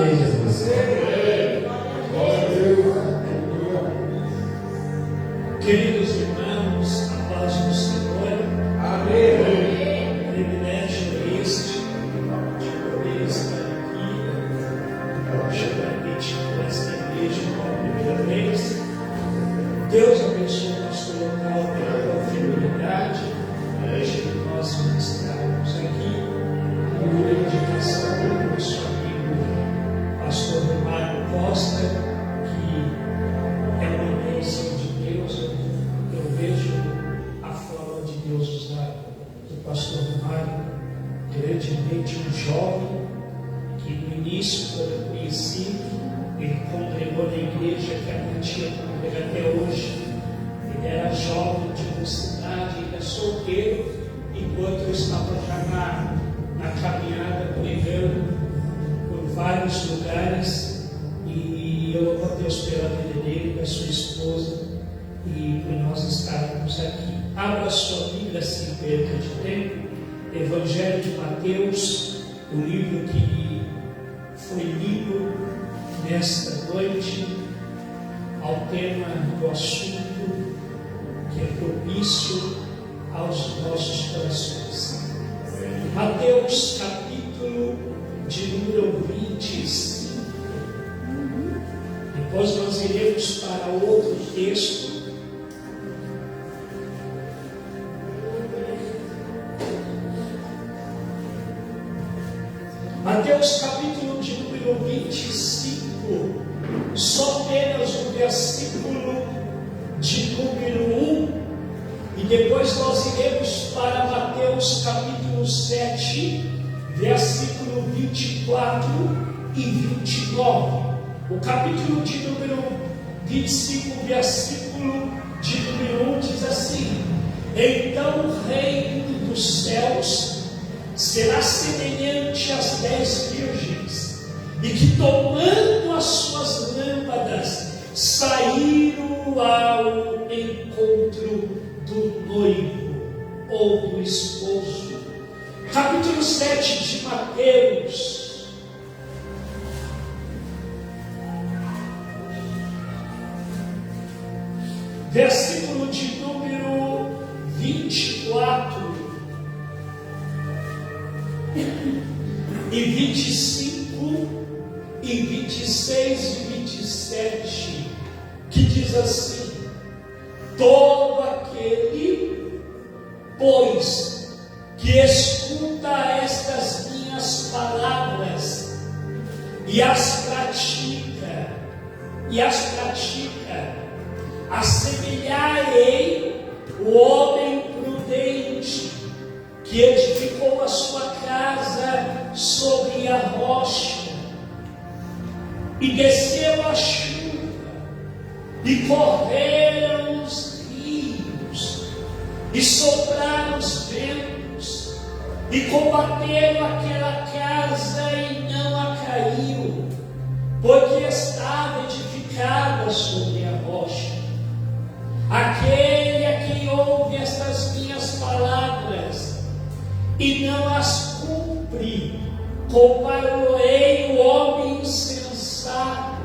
Amém, Jesus. Queridos irmãos, a paz do Senhor. Amém. Privilégio este de poder estar aqui, juntamente com esta igreja pela primeira vez. Deus abençoe o nosso local pela fidelidade, desde que nós ministrarmos aqui, por indicação do nosso amigo pastor Mário Costa, que é uma bênção de Deus. Eu vejo a forma de Deus usar o pastor Mário, grandemente um jovem, que no início, quando eu conheci, ele congregou na igreja que a minha tia congrega até hoje. Ele era jovem de mocidade, ele é solteiro, enquanto eu estava já na caminhada, pregando por vários lugares, e eu louvo a Deus pela vida dele, da sua esposa, e por nós estarmos aqui. Abra sua Bíblia sem perda de tempo, Evangelho de Mateus, o livro que foi lido nesta noite, ao tema do assunto que é propício aos nossos corações. Mateus capítulo de número 25. Depois nós iremos para outro texto. Mateus capítulo de número 25, só apenas o versículo de número 1, e depois nós iremos para Mateus capítulo 7, versículo 24 e 29. O capítulo de número 25, versículo de número 1 diz assim: então o reino dos céus será semelhante às 10 virgens, e que tomando as suas lâmpadas, saíram ao encontro do noivo ou do esposo. Capítulo 7 de Mateus. Versículo de número 24 e 25 e 26 e 27, que diz assim: todo aquele, pois, que escuta estas minhas palavras e as pratica, assemelharei o homem prudente que edificou a sua casa sobre a rocha, e desceu a chuva, e correram os rios, e sopraram os ventos, e combateram aquela casa e não a caiu, porque estava edificada sobre a rocha. Aquele a quem ouve estas minhas palavras e não as cumpre, compararei o homem insensato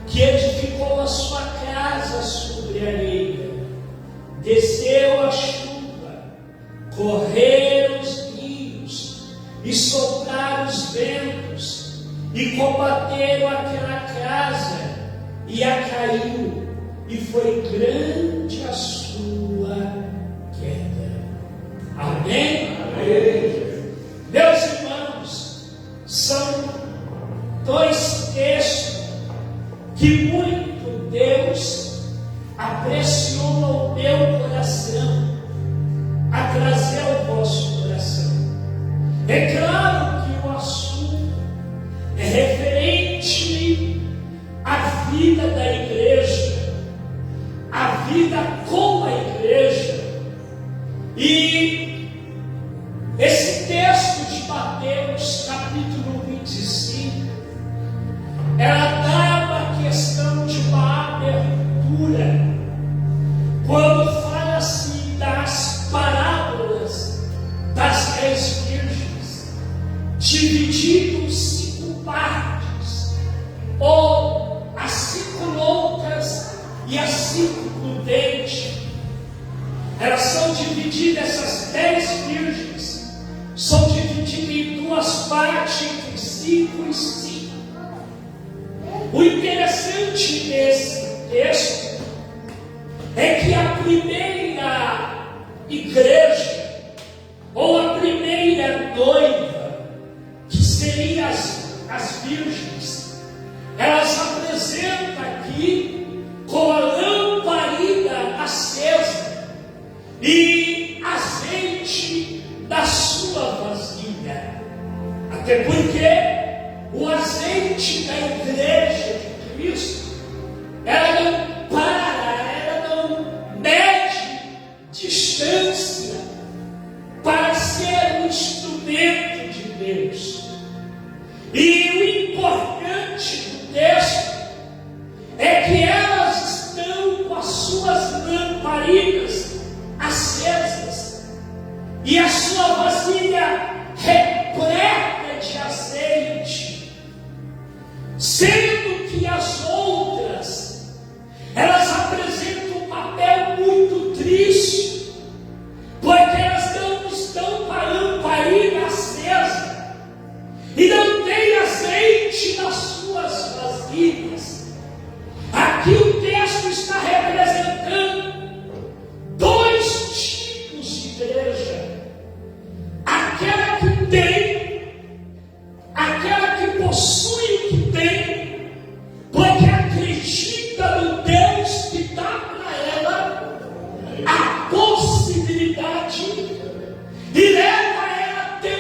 que edificou a sua casa sobre a areia. Desceu a chuva, correram os rios e sopraram os ventos e combateram aquela casa e a caiu, e foi grande a sua queda. Amém? Amém. Meus irmãos, são dois textos que muito Deus apreciou no meu coração, a trazer ao vosso coração. É claro que o assunto é referente à vida da igreja, a vida com a igreja. E esse texto de Mateus, capítulo 25, ela dá uma questão de uma abertura, quando fala assim dividida, essas 10 virgens são divididas em duas partes, entre 5 e 5. O interessante desse texto é que a primeira igreja, ou a primeira noiva, que seriam as virgens, elas apresentam aqui com a lamparina acesa e azeite da sua vasilha. Até porque o azeite da igreja de Cristo, ela não para, ela não mede distância para ser um instrumento de Deus. E o importante do texto é que elas estão com as suas lamparinas acesas e a sua vasilha repleta de azeite, sendo que as outras, elas apresentam um papel muito triste, porque elas não estão com a lamparina acesa e não tem azeite nas suas vasilhas. Aqui o texto está representando dois tipos de igreja: aquela que tem, aquela que possui o que tem, porque acredita no Deus que dá para ela a possibilidade e leva ela a ter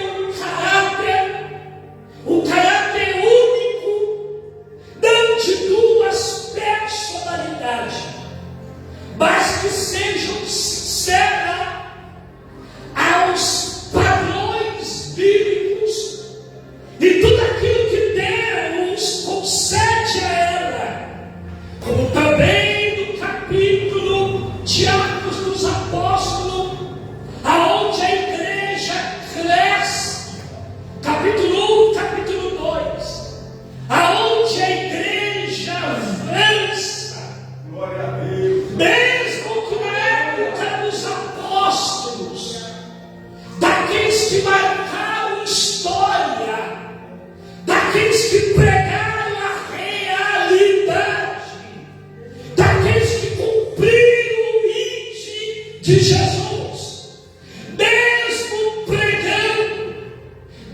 um caráter único, não de duas personalidades, mas que sejam sinceras aos padrões bíblicos, e tudo aquilo que Deus concede a ela, como também no capítulo de Atos dos Apóstolos, aonde a igreja cresce, capítulo 1, capítulo 2, aonde a igreja avança, glória a Deus, mesmo que na época dos apóstolos, daqueles que marcaram história, daqueles que pregaram a realidade, daqueles que cumpriram o ide de Jesus, mesmo pregando,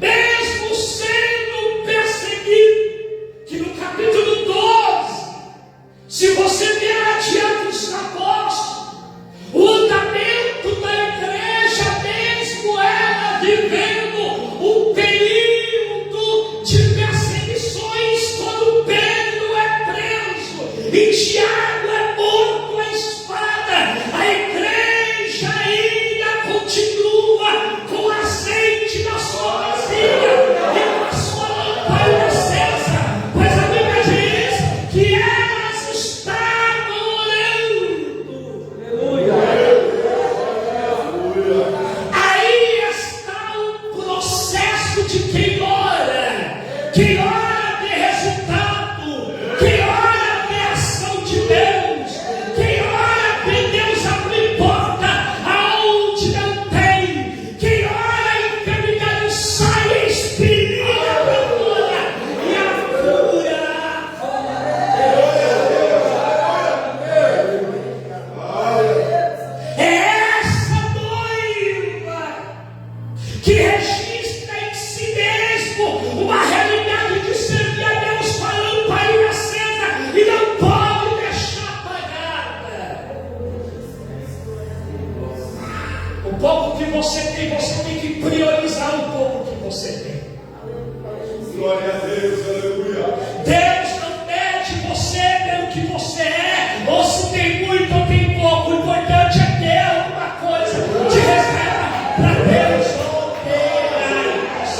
mesmo sendo perseguido, que no capítulo 12, se você ver adiante os apóstolos, o andamento da igreja, mesmo ela vivendo um período de perseguições, quando Pedro é preso e Tiago é morto à espada, a igreja ainda continua com azeite na sua vasilha e com a sua lamparina acesa, pois a Bíblia diz que elas estavam orando. Aí está o processo de quem ora vê resultado, quem ora vê ação de Deus, quem ora vê Deus abrir porta aonde não tem, quem ora a enfermidade sai, expirida para fora e a cura. É essa noiva que registra em si mesmo uma realidade de servir a Deus com a lamparina acesa e não pode deixar apagada. O pouco que você tem que priorizar o pouco que você tem. glória a Deus, aleluia. Deus não mede você pelo que você é, ou se tem muito ou tem pouco. O importante é ter alguma coisa de reserva para Deus não ter mais.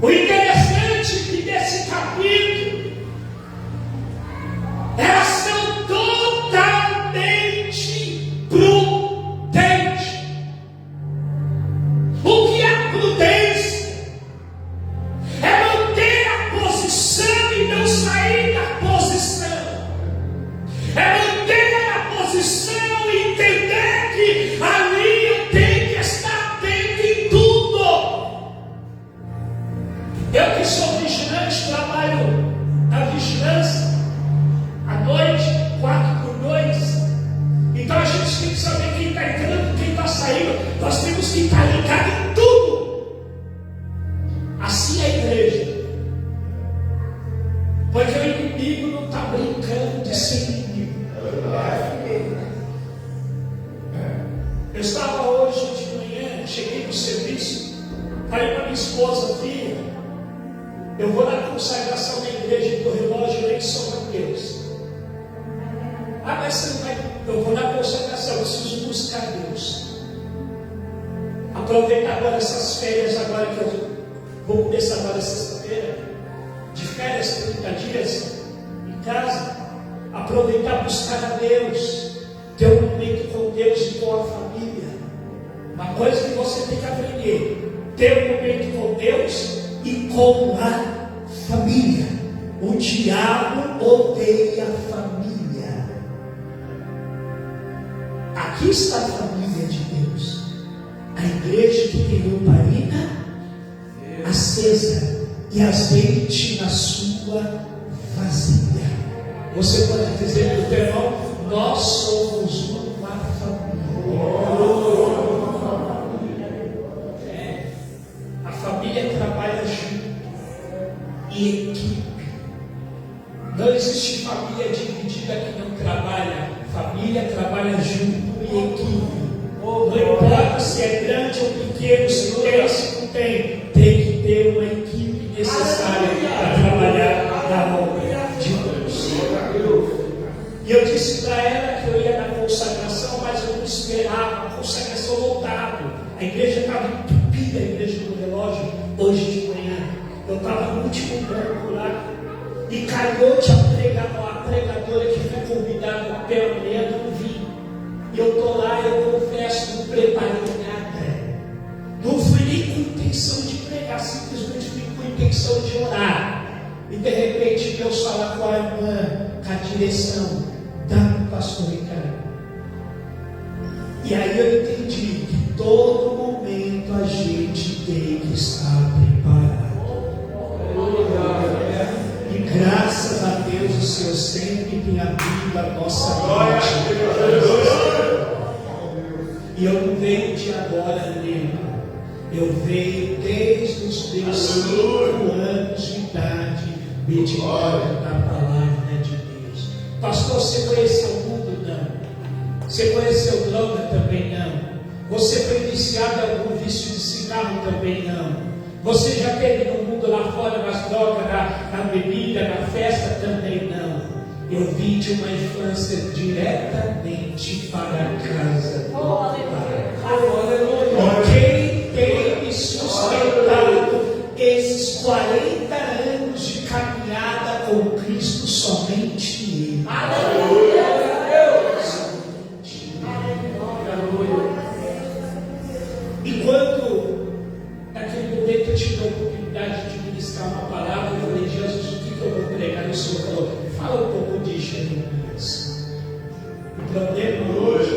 O interessante é que nesse capítulo elas são totalmente prudentes. Nós temos que estar ligados em tudo. Assim é a igreja. Porque o inimigo não está brincando de ser inimigo. Eu estava hoje de manhã, cheguei no serviço, falei para minha esposa, filha, eu vou na consagração da igreja do relógio lá em São Mateus. Ah, mas você não vai. Eu vou na consagração, eu preciso buscar Deus. Aproveitar agora essas férias, agora que eu vou começar agora sexta-feira, de férias, 30 dias, em casa. Aproveitar buscar a Deus, ter um momento com Deus e com a família. Uma coisa que você tem que aprender: ter um momento com Deus e com a família. O diabo odeia a família. Aqui está a família de Deus. A igreja que tem lamparina acesa e azeite na sua vasilha. Você pode dizer para o teu irmão: nós somos uma família. A família trabalha junto e equipe. Não existe família dividida que não trabalha. Família trabalha junto e equipe. Não importa se é grande ou pequeno, se tem ou se não tem, tem que ter uma equipe necessária para trabalhar na obra de Deus. E eu disse para ela que eu ia na consagração, mas eu não esperava, a consagração lotada. A igreja estava entupida, a igreja do relógio, hoje de manhã. Eu estava no último banco lá. E calhou de a pregadora que foi convidada pela manhã, não vim. E eu estou lá, eu confesso, não preparei nada. Não fui nem com intenção de pregar, simplesmente fui com intenção de orar. E de repente Deus fala com a irmã, com a direção da pastor Ricardo. E aí eu entendi que todo momento a gente tem que estar preparado. E graças a Deus o Senhor sempre tem abrido a nossa mente. E eu não venho de agora, lembro. Eu venho desde os meus 5 anos de idade, meditando na palavra de Deus. Pastor, você conheceu o mundo? Não. Você conheceu droga? Também não. Você foi viciado em algum vício de cigarro? Também não. Você já teve no mundo lá fora nas drogas, na bebida, na festa? Também não. Eu vim de uma infância diretamente para a casa do Pai. Quem tem me sustentado esses 40 anos de caminhada com Cristo? Somente Ele. Aleluia! E quando naquele momento eu tive a oportunidade de ministrar uma palavra, eu falei: Jesus, o que eu vou pregar? E o Senhor falou: fala um pouco de Jeremias. O problema hoje,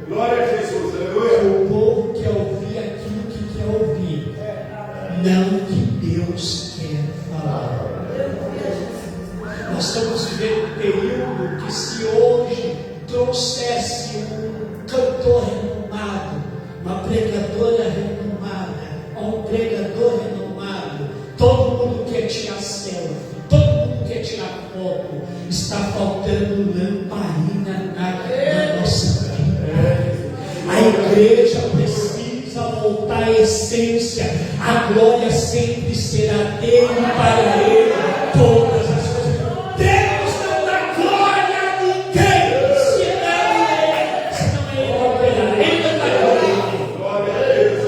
glória a Jesus, aleluia. o povo quer ouvir aquilo que quer ouvir, não o que Deus quer falar. Nós estamos vivendo um período que, se hoje trouxesse um cantor renomado, uma pregadora renomada, um pregador renomado, todo mundo quer tirar selfie, todo mundo quer tirar foto. Está faltando lamparina na nossa vida. A igreja precisa voltar à essência. A glória sempre será dele, para ele todas as coisas. Deus não dá glória a ninguém, senão ele vai operar. Ele não dá glória a ninguém.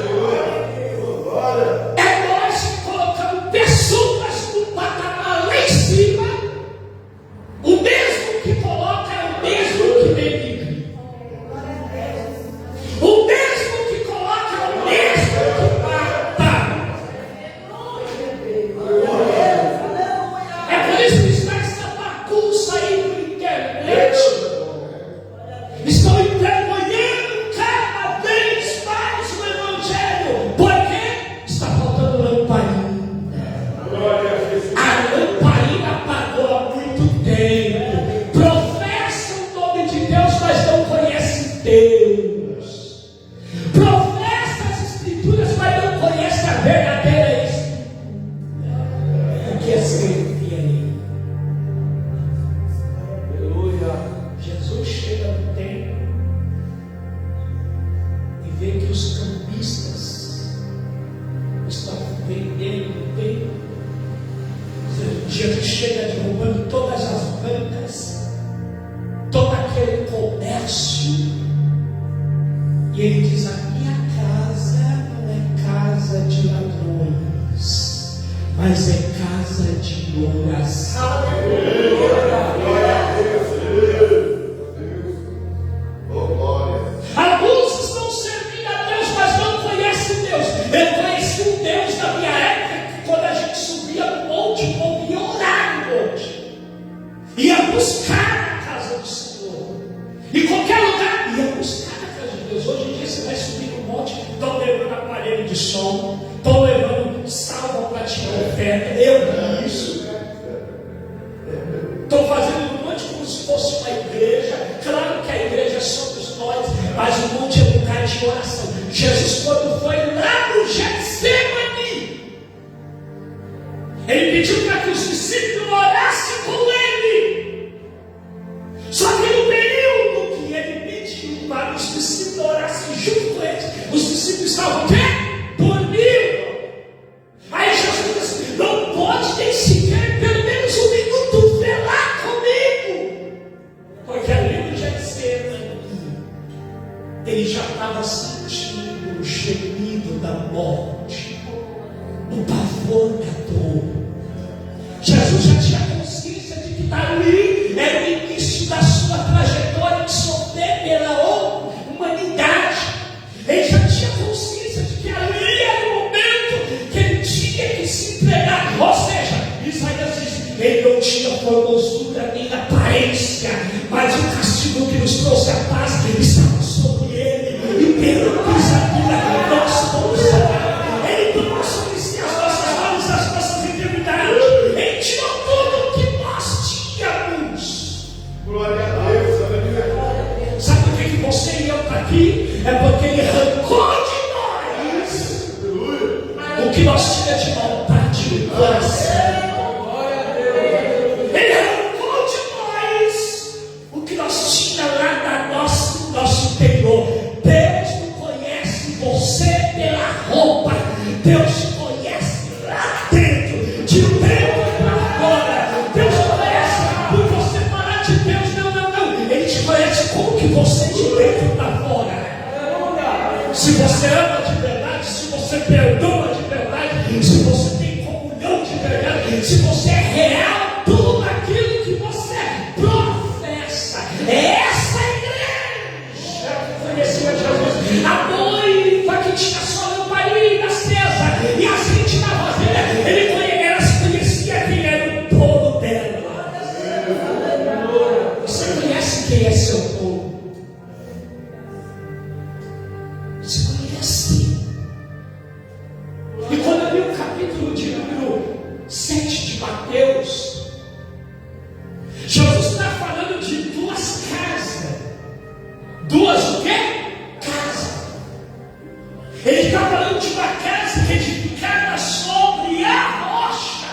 É nós que colocamos pessoas no patamar lá em cima. O mesmo que coloca é o mesmo que denigre. O mesmo que coloca é o mesmo que mata. É por Escrituras, mas não conhece a verdadeira Escritura. O que é servir a Ele? Aleluia. Jesus chega no templo e vê que os cambistas estão vendendo o templo. Jesus chega derrubando todas as bancas, todo aquele comércio, e ele diz: a minha casa não é casa de ladrões, mas é casa de oração. Glória a Deus. Oh, glória. Alguns estão servindo a Deus, mas não conhecem Deus. Eu conheci um Deus na minha época, que quando a gente subia no monte, o povo ia orar no monte, ia buscar a casa do Senhor, em qualquer lugar ia buscar a casa de Deus. Hoje em dia você vai subir no monte, estão levando aparelho de som, estão levando salva para tirar oferta. Eu vi isso. Estão fazendo um monte como se fosse uma igreja. Claro que a igreja somos nós, mas o monte é um lugar de oração. Jesus, quando foi lá no Getsemane, ele pediu para que os discípulos orassem com ele. Só que no período que ele pediu para os discípulos orassem junto com ele, os discípulos estavam o quê? Dormindo. Aí Jesus disse: não pode nem sequer pelo menos um minuto velar comigo, porque ali no Getsemane ele já estava sentindo o gemido da morte, o pavor da dor. Jesus já tinha consciência de que ali era o início da sua trajetória de sofrer pela humanidade. Ele já tinha consciência de que ali era o momento que ele tinha que se entregar. Ou seja, Isaías diz: ele não tinha formosura nem aparência, mas o castigo que nos trouxe a paz estava sobre ele, e pelo pisadura nós fomos sarados. Ele tomou sobre si as nossas mãos, as nossas enfermidades. Ele tirou tudo que nós tínhamos. Glória a Deus. Aleluia. Sabe por que você e eu está aqui? É porque ele arrancou de nós o que nós tínhamos de maldade no coração. Ele arrancou de nós o que nós tínhamos lá no nosso interior. Deus não conhece você pela roupa, Deus te conhece lá dentro, de dentro para fora. Deus conhece por você falar de Deus. Não. Ele te conhece como que você é de dentro para fora. Se você ama de verdade, se você perdoa de verdade, se você tem comunhão de verdade, se você é real, tudo aquilo que você professa. É essa igreja que conhecia Jesus. A noiva que tinha sua lamparina acesa e azeite na vasilha, ela se conhecia quem era o dono dela. Você conhece quem é seu dono? Você conhece? E quando eu li o capítulo de número 7 de Mateus, Jesus está falando de duas casas. Duas o quê? Casas. Ele está falando de uma casa que é edificada sobre a rocha,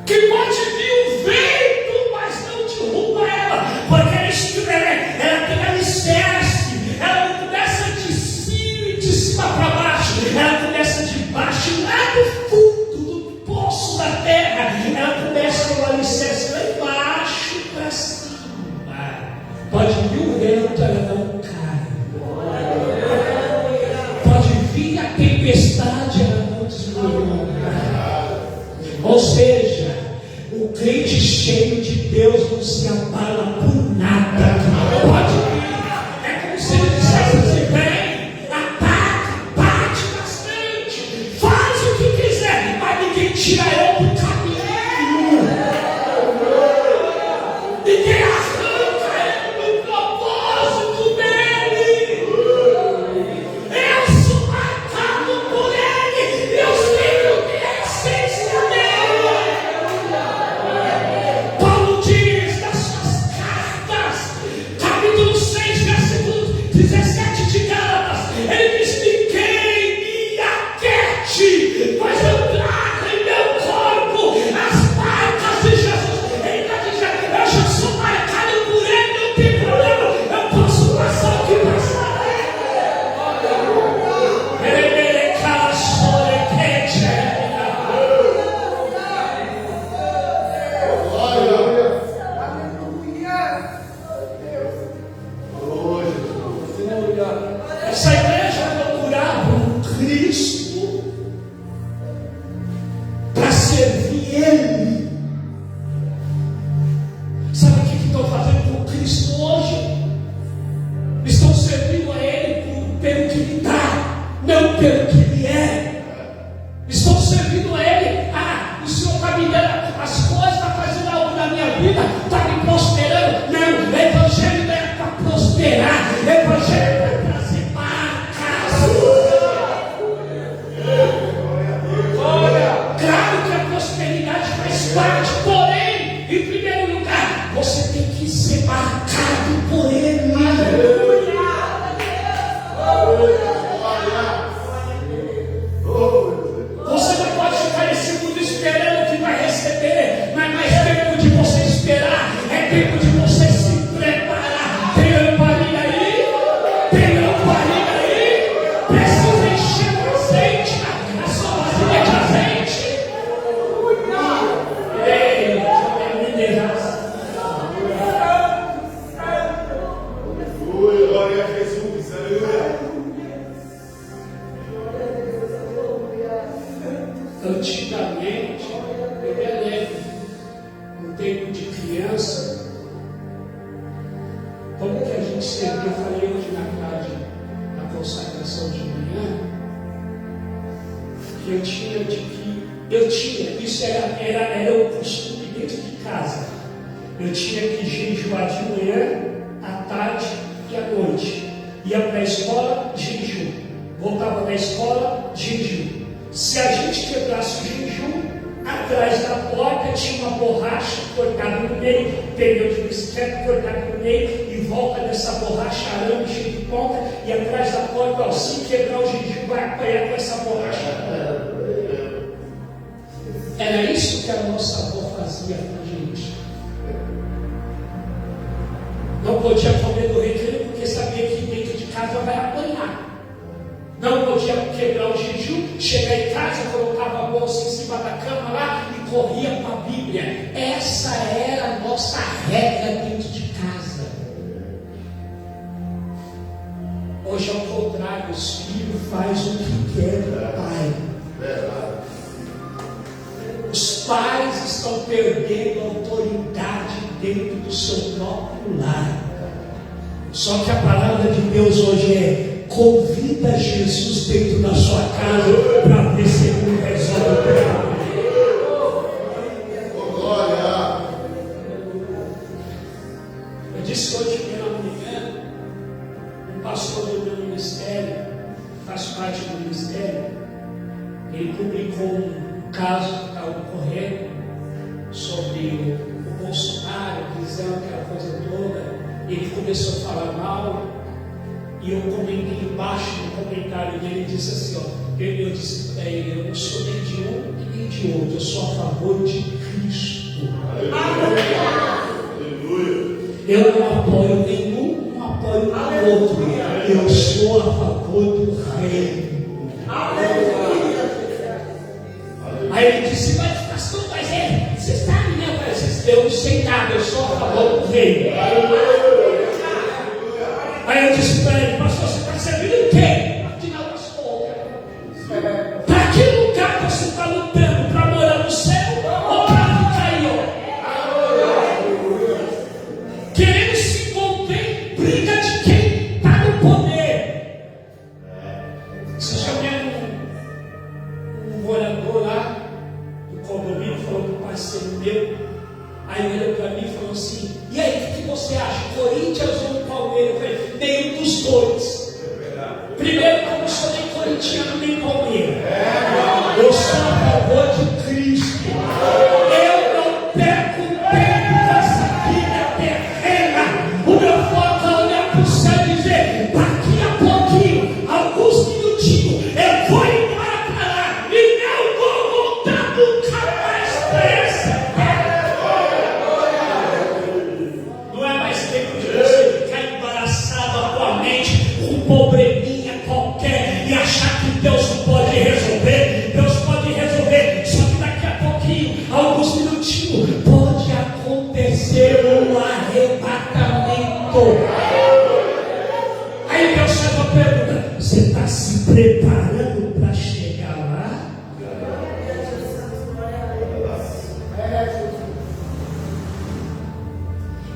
que pode vir o vento, mas não derruba ela, porque ela tem alicerce. Ela não começa de cima para baixo, ela começa de baixo, lá do fundo do poço da terra. Ela começa com o alicerce lá embaixo para cima. Pode vir o vento, ela não cai. Pode vir a tempestade, ela não desmorona. Ou seja, o crente cheio de Deus não se abala por nada. Pode vir. É como se ele dissesse assim: vem, ataca, bate bastante, faz o que quiser, mas ninguém tira eu do caminho. Ninguém arranca ele do propósito dele. Eu sou marcado por ele, eu sei o que é a essência dele. Paulo diz: das suas Antigamente, eu me lembro, no tempo de criança, como que a gente sempre, eu falei hoje na tarde, na consagração de manhã, que isso era o costume dentro de casa. Eu tinha que jejuar de manhã, à tarde e à noite. Ia para a escola, jejum. Voltava da escola, jejum. Se a gente quebrasse o jejum, atrás da porta tinha uma borracha cortada no meio, pneu de bicicleta cortado no meio, e volta dessa borracha, arame cheio de ponta, e atrás da porta, se quebrar o jejum, vai apanhar com essa borracha. Era isso que a nossa avó fazia com a gente. Não podia comer no recreio porque sabia que dentro de casa vai apanhar. Não podia quebrar o jejum, chegar em casa, colocava a bolsa em cima da cama lá e corria para a Bíblia. Essa era a nossa regra dentro de casa. Hoje, ao contrário, os filhos fazem o que quer do pai. Os pais estão perdendo a autoridade dentro do seu próprio lar. Só que a palavra de Deus hoje é: convida Jesus dentro da sua casa para ver se ele resolve o problema. Eu disse hoje pela manhã, um pastor do meu ministério, faz parte do ministério, ele publicou um caso que está ocorrendo sobre o Bolsonaro, dizendo aquela coisa toda. Ele começou a falar mal, e eu comentei embaixo no comentário dele, disse assim, eu disse para ele: eu não sou nem de um e nem de outro, eu sou a favor de Cristo. Eu não apoio nenhum, não apoio o outro, eu sou a favor do reino. Aí ele disse: mas pastor, você sabe, né? Eu não sei nada, eu sou a favor do reino. Aí eu disse para ele: pastor, você está servindo quem? Afinal das contas, para que lugar você está lutando? Para morar no céu ou para ficar aí? Querendo se envolver em briga de quem está no poder. Você já viu um morador lá do condomínio, falou para um parceiro meu. Aí ele olhou para mim e falou assim: e aí, o que você acha? Corinthians ou Palmeiras? Eu falei: nenhum dos dois. Primeiro, que eu não sou nem corintiano nem palmeiras. Eu sou a favor de Cristo. Eu não perco tempo nessa vida terrena. O meu foco é olhar para o céu e dizer: daqui a pouquinho, alguns minutinhos, eu vou embora para lá e não vou voltar nunca mais para essa terra. Não é mais tempo de você ficar embaraçado atualmente com um probleminha qualquer e achar que Deus não pode resolver. Deus pode resolver, só que daqui a pouquinho, alguns minutinhos, pode acontecer um arrebatamento. Aí Deus faz uma pergunta: você está se preparando para chegar lá?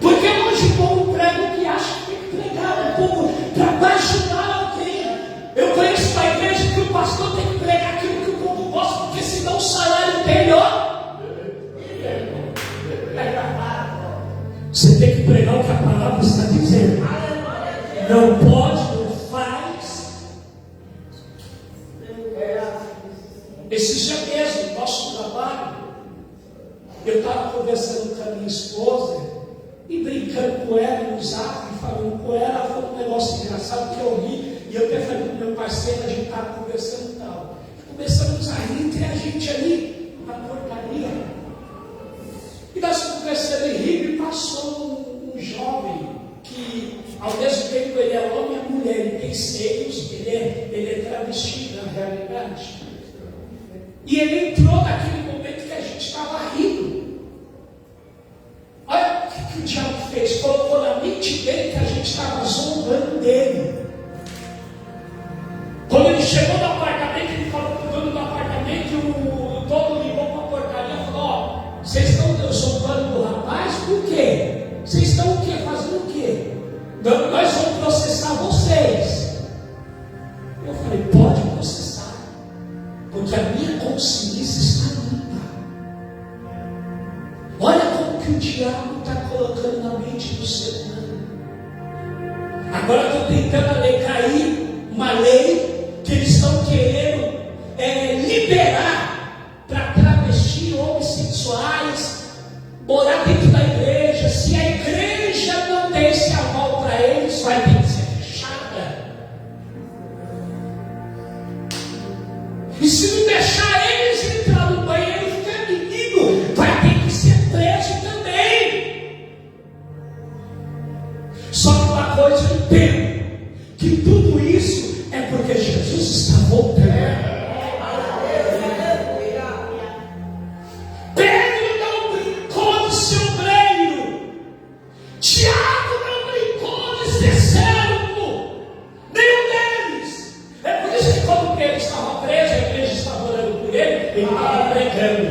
Porque hoje o povo prega o que acha que tem que pregar, o povo para ajudar alguém. Eu conheço uma igreja que o pastor tem que pregar aquilo que o povo gosta, porque senão o salário tem, ó. Você tem que pregar o que a palavra está dizendo. Não pode, não faz. Esse dia mesmo, nosso trabalho, eu estava conversando com a minha esposa e brincando com ela no zap, falando com ela, foi um negócio engraçado que eu ri, e eu até falei com meu parceiro, a gente estava conversando e tal. Começamos a rir entre a gente ali, na portaria. E nós conversando e rindo, e passou um jovem que, ao mesmo tempo, ele é homem e mulher, ele tem seios, ele é travesti na realidade. E ele entrou naquele momento que a gente estava rindo. Olha o que o diabo fez, colocou na mente dele que a gente estava zombando dele. Quando ele chegou no apartamento, ele falou para o dono do apartamento: o consciência está limpa. Olha como que o diabo está colocando na mente do ser humano. Agora estou tentando alegar aí uma lei que eles estão querendo liberar para travestir homossexuais morar dentro da igreja. Se a igreja não der esse aval para eles, vai ter que ser fechada. E se não deixar eles entrar no banheiro feminino, vai ter que ser preso também. Só que uma coisa eu entendo, que tudo isso é porque Jesus está voltando. Pedro não brincou de ser obreiro. Tiago não brincou de ser servo. Nenhum deles. É por isso que quando Pedro estava preso, a igreja estava orando por ele estava pregando.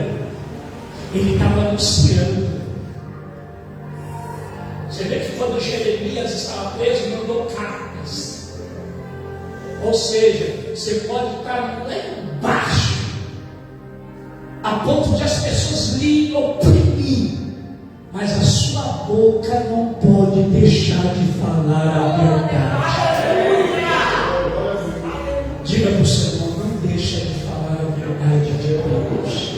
Ele estava anunciando. Você vê que quando Jeremias estava preso, mandou cartas. Ou seja, você pode estar lá embaixo, a ponto de as pessoas lhe oprimir, mas a sua boca não pode deixar de falar a verdade. Diga para o seu irmão, não deixa de falar a verdade de Deus.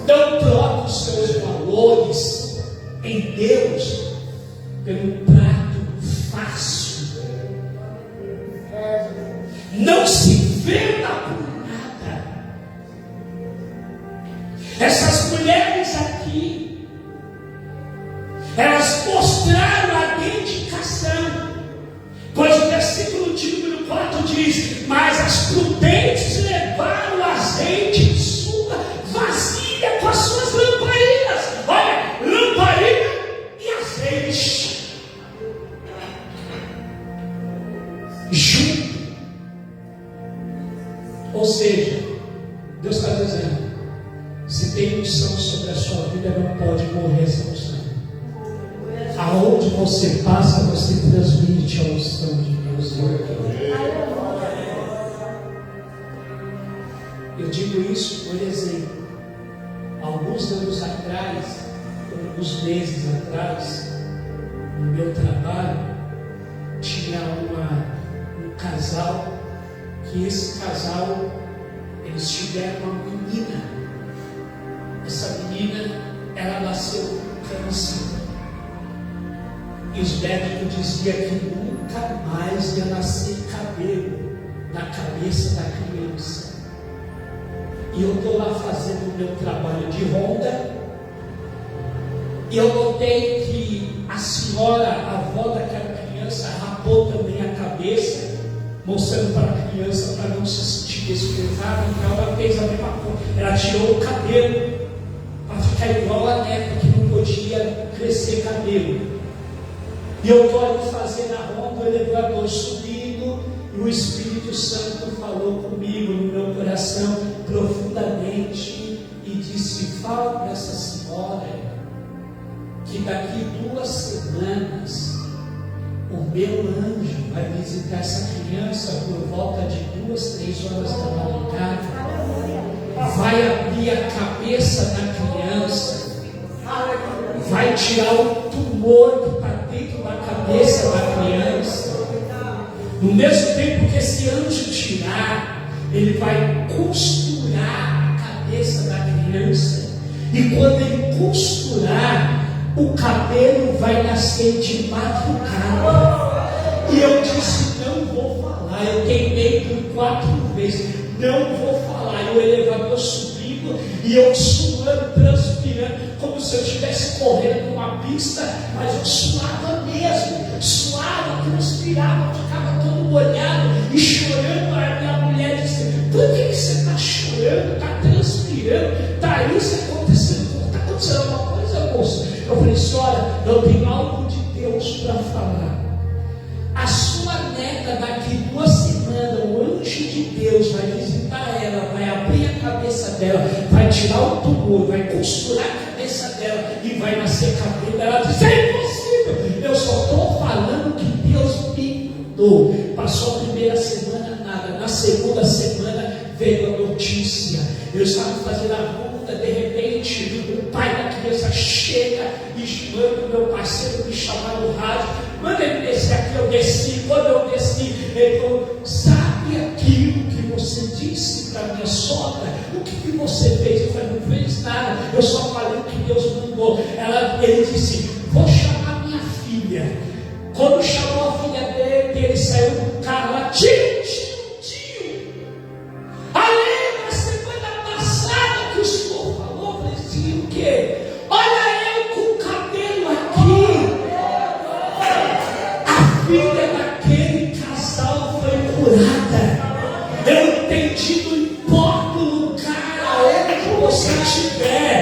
Não troque os seus valores em Deus pelo prato fácil. Não se venda por nada. Essas mulheres aqui, elas mostraram a dedicação, pois o versículo de número 4 diz: mas as prudentes levaram o azeite em sua vasilha com as suas lamparinas. Olha, lamparina e azeite junto. Ou seja, Deus está dizendo: se tem unção sobre a sua vida, não pode morrer essa unção. Aonde você passa, você transmite a unção de Deus. Eu digo isso por exemplo. Alguns anos atrás, alguns meses atrás, no meu trabalho, tinha um casal, que esse casal, eles tiveram uma menina. Essa menina, ela nasceu com câncer. E os médicos diziam que nunca mais ia nascer cabelo na cabeça da criança. E eu estou lá fazendo o meu trabalho de ronda, e eu notei que a senhora, a avó daquela criança, rapou também a cabeça, mostrando para a criança para não se sentir desprezada. Então ela fez a mesma coisa, ela tirou o cabelo para ficar igual a neta, que não podia crescer cabelo. E eu estou ali fazendo a ronda, o elevador subindo, e o Espírito Santo falou comigo no meu coração profundamente e disse: fala para essa senhora que daqui 2 semanas o meu anjo vai visitar essa criança por volta de 2, 3 horas da madrugada, vai abrir a cabeça da criança, vai tirar o tumor que está dentro da cabeça da criança. No mesmo tempo que esse anjo tirar, ele vai costurar a cabeça da criança. E quando ele costurar, o cabelo vai nascer de madrugada. E eu disse: não vou falar. Eu tentei por 4 vezes, não vou falar. E o elevador subindo, e eu suando, transpirando, como se eu estivesse correndo numa pista, mas eu suava mesmo, suava, transpirava, ficava todo molhado e chorando. A minha mulher disse: por que você está chorando? Está transpirando? Está isso acontecendo? Está acontecendo alguma coisa, moço? Eu falei: senhora, eu tenho algo de Deus para falar. A sua neta, daqui 2 semanas, o anjo de Deus vai visitar ela, vai abrir a cabeça dela, vai tirar o tumor, vai costurar a cabeça dela e vai nascer cabelo. Ela diz: é impossível. Eu só estou falando que Deus me mudou. Passou a primeira semana, nada. Na segunda semana veio a notícia. Eu estava fazendo a luta, de repente, o pai da criança chega e manda o meu parceiro me chamar no rádio. Manda ele descer aqui, eu desci. Quando eu desci, ele falou: sabe aquilo que você disse para minha sogra? O que você fez? Eu falei: não fez nada, eu só falei o que Deus mandou. Ele disse: vou chamar minha filha. Quando chamou a filha dele, ele saiu do carro lá: tio. Aí na semana passada que o senhor falou, eu falei assim: o quê? Olha eu com o cabelo aqui. A filha daquele casal foi curada. Eu entendi, não importa o lugar onde você estiver.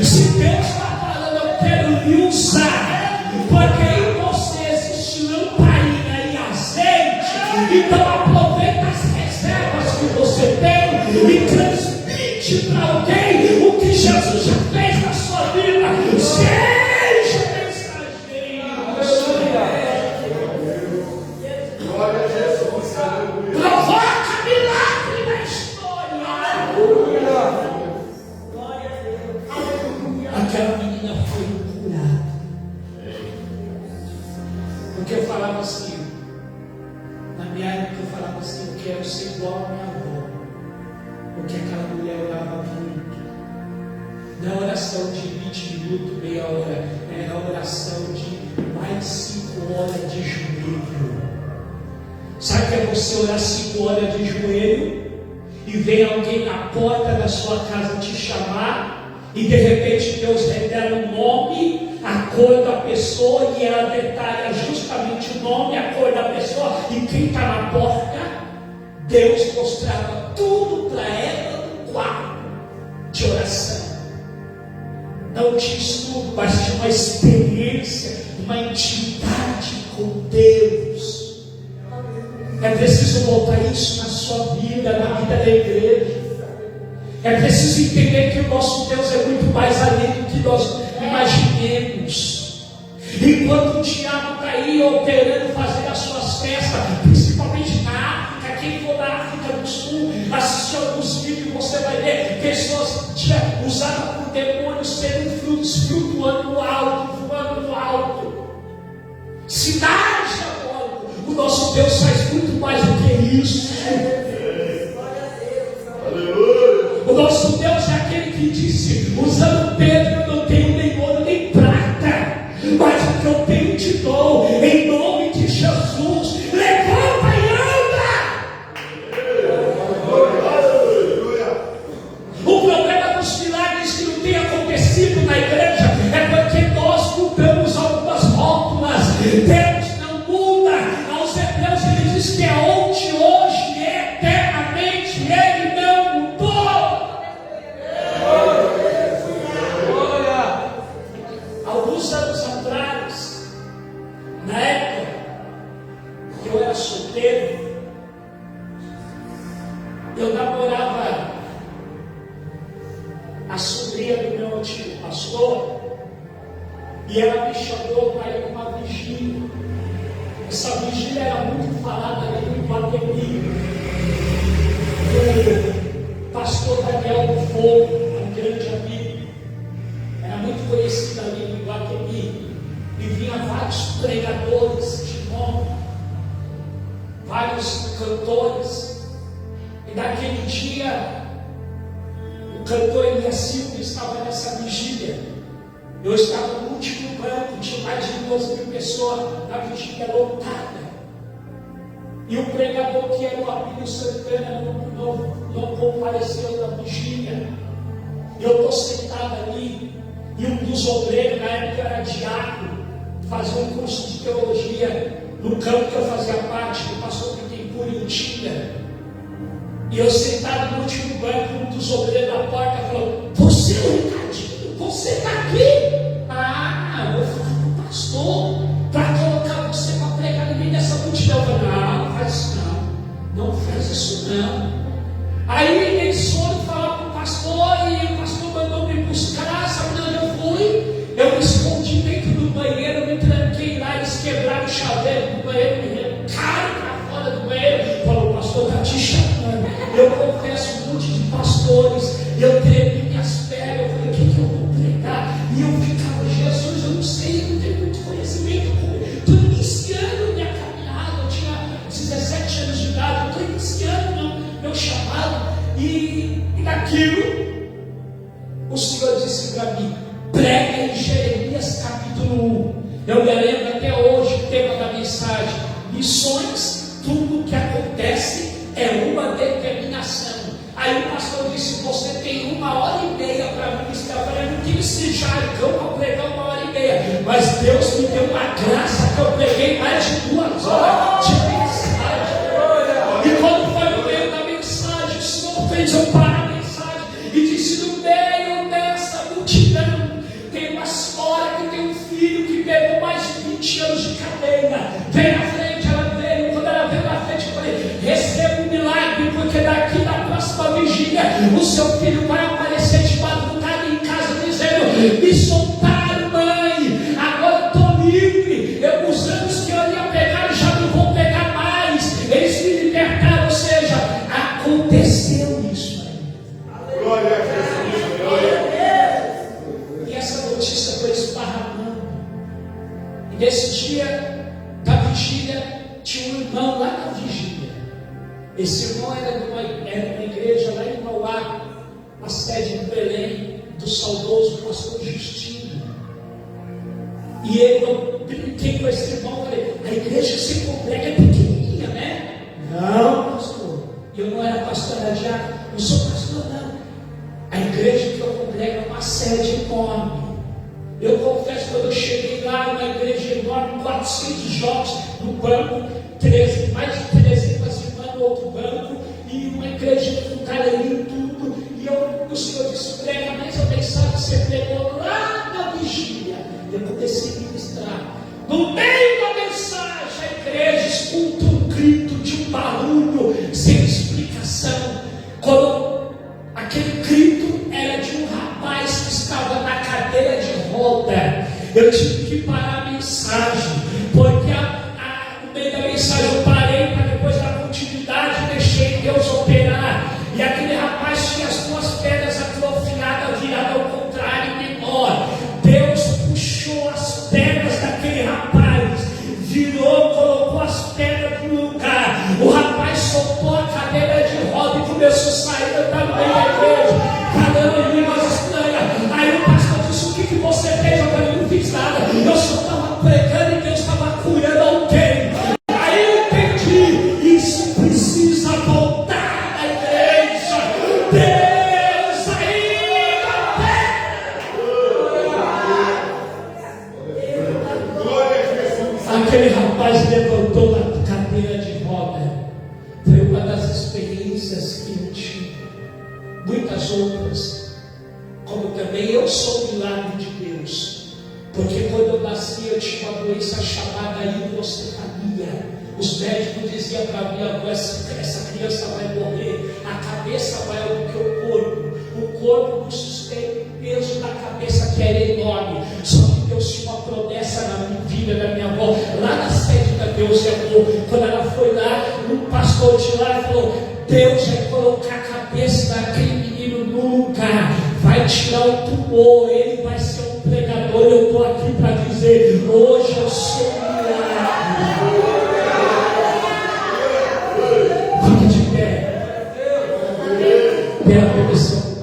Se Deus está falando, eu quero lhe usar, porque em você existe lamparina e azeite. Então aproveita as reservas que você tem e transmite para alguém o que Jesus já fez na sua vida. Seja mensageiro. Glória a Jesus. Aleluia. Provoca milagre na história. Aquela menina foi curada. Porque eu falava assim, na minha época eu falava assim: eu quero ser igual a minha avó. Porque aquela mulher orava muito. Não oração de 20 minutos, meia hora. Era oração de mais de 5 horas de joelho. Sabe o que é você orar 5 horas de joelho e vem alguém na porta da sua casa te chamar e de repente Deus revela o nome, a cor da pessoa e ela detalha justamente o nome, a cor da pessoa e quem está na porta? Deus mostrava tudo para ela no quadro de oração. Não tinha estudo, mas tinha uma experiência, uma intimidade com Deus. É preciso voltar isso na sua vida, na vida da igreja. É preciso entender que o nosso Deus é muito mais além do que nós imaginemos. Enquanto o diabo está aí operando, fazendo as suas festas, principalmente na África, quem for da África do Sul, assistir alguns vídeos, você vai ver pessoas usadas por demônios sendo flutuando no alto, voando no alto. Sinais diabólicos. O nosso Deus faz muito mais do que isso. O nosso Deus é aquele que disse, usando Pedro: eu não tenho nem ouro nem prata, mas o que eu tenho te dou, em nome de Jesus. Levanta e anda. O problema dos milagres que não tem acontecido na igreja é porque nós mudamos algumas rótulas. Deus não muda. Aos Hebreus ele diz que é ontem, hoje e eternamente. Ele não mudou. Alguns anos atrás, na época que eu era solteiro, eu namorava a sobrinha do meu antigo pastor, e ela me chamou para ir numa vigília. Essa vigília era muito falada ali no Iguatemi. O pastor Daniel do Fogo, um grande amigo, era muito conhecido ali no Iguatemi. E vinha vários pregadores de nome, vários cantores. E naquele dia, o cantor Elias Silva estava nessa vigília. Eu estava no último banco, tinha mais de 2.000 pessoas, na vigília lotada. E o pregador, que era o Abílio Santana, não compareceu na vigília. Eu estou sentado ali, e um dos obreiros, na época era diácono, fazia um curso de teologia no campo que eu fazia parte, do pastor Pittencourt em Utinga. E eu sentado no último banco, um dos obreiros da porta falou: você é o Ricardinho, você está aqui? Eu vou falar com o pastor para colocar você para pregar no meio dessa multidão. Eu falei: não faz isso não faz isso não. Aí eles foram falar com o pastor e o pastor mandou me buscar. Sabe onde eu fui? Eu me escondi dentro do banheiro, me tranquei lá, eles quebraram o chaveiro do banheiro, me arrancaram eu confesso, um monte de pastores, eu tremi minhas pernas, eu falei, o que eu vou pregar? E eu ficava, Jesus, eu não sei, eu não tenho muito conhecimento, estou iniciando minha caminhada, eu tinha 17 anos de idade, eu estou iniciando meu chamado, e naquilo, o Senhor disse para mim, prega em Jeremias capítulo 1, eu me lembro até hoje o tema da mensagem, missões, tudo que acontece é uma determinação. Aí o pastor disse, você tem 1h30 para ministrar. Eu falei, eu não tive esse jargão para pregar 1h30, mas Deus me deu uma graça que eu preguei mais de 2 horas de mensagem. E quando foi no meio da mensagem, o Senhor fez eu parar a mensagem e disse, no meio dessa multidão tem uma senhora que tem um filho que pegou mais de 20 anos de cadeia. Vem na frente, ela veio. Quando ela veio na frente, eu falei, receba um milagre, porque daqui na próxima vigília o seu filho vai aparecer de madrugada em casa dizendo, me soltaram, mãe, agora estou livre. Os anos que eu ia pegar já não vou pegar mais, eles me libertaram. Ou seja, aconteceu isso aí. Glória a Jesus, glória a Deus. E essa notícia foi esparramando. E nesse dia da vigília, tinha um irmão lá na vigília. Esse irmão era de uma igreja lá em Mauá, a sede de Belém, do saudoso pastor Justino. E eu brinquei com esse irmão, falei, a igreja que se congrega é pequenininha, né? Não, pastor. Eu não era pastor, era diácono. Não sou pastor, não. A igreja que eu congrego é uma sede enorme. Eu confesso, quando eu cheguei lá, uma igreja enorme, 400 jovens no banco, mais de 300 irmãs no outro banco, e uma igreja com galeria e tudo. E o Senhor disse, prega, mas a mensagem que você pregou lá na vigília. Eu comecei a ministrar. No meio da mensagem, a igreja escuta um grito de um barulho sem explicação. Quando aquele grito era de um rapaz que estava na cadeira de roda, eu tive que parar a mensagem, porque no meio da mensagem eu parei para depois da continuidade, deixei Deus operar. E aquele rapaz tinha as 2 pernas atrofiadas, viradas ao contrário, menor. Deus puxou as pernas daquele rapaz, virou, colocou as pernas no lugar. O rapaz soltou a cadeira de roda e começou a sair da meio da igreja, falando em línguas estranhas. Aí o pastor disse, o que você fez? Eu falei, não fiz nada, eu só estava pregando e Deus estava curando alguém. Aí eu entendi, isso precisa voltar à igreja. Deus Glória a Jesus. Aquele rapaz levantou da cadeira de roda. Foi uma das experiências que eu tive. Muitas outras. Como também eu sou um milagre de Deus. Porque quando eu nasci eu tinha uma doença chamada hidrocefalia. Os médicos diziam para mim, essa criança vai morrer. A cabeça vai do que o corpo. O corpo não sustenta o peso da cabeça que era enorme. Só que Deus tinha uma promessa na minha vida, da minha avó. Lá na sede da Deus amor. Quando ela foi lá, um pastor de lá falou, Deus vai colocar a cabeça daquele menino no lugar. Vai tirar o tumor. Ele vai ser um pregador. Eu estou aqui para dizer, hoje eu sou um milagre. Fique de pé. Pela permissão.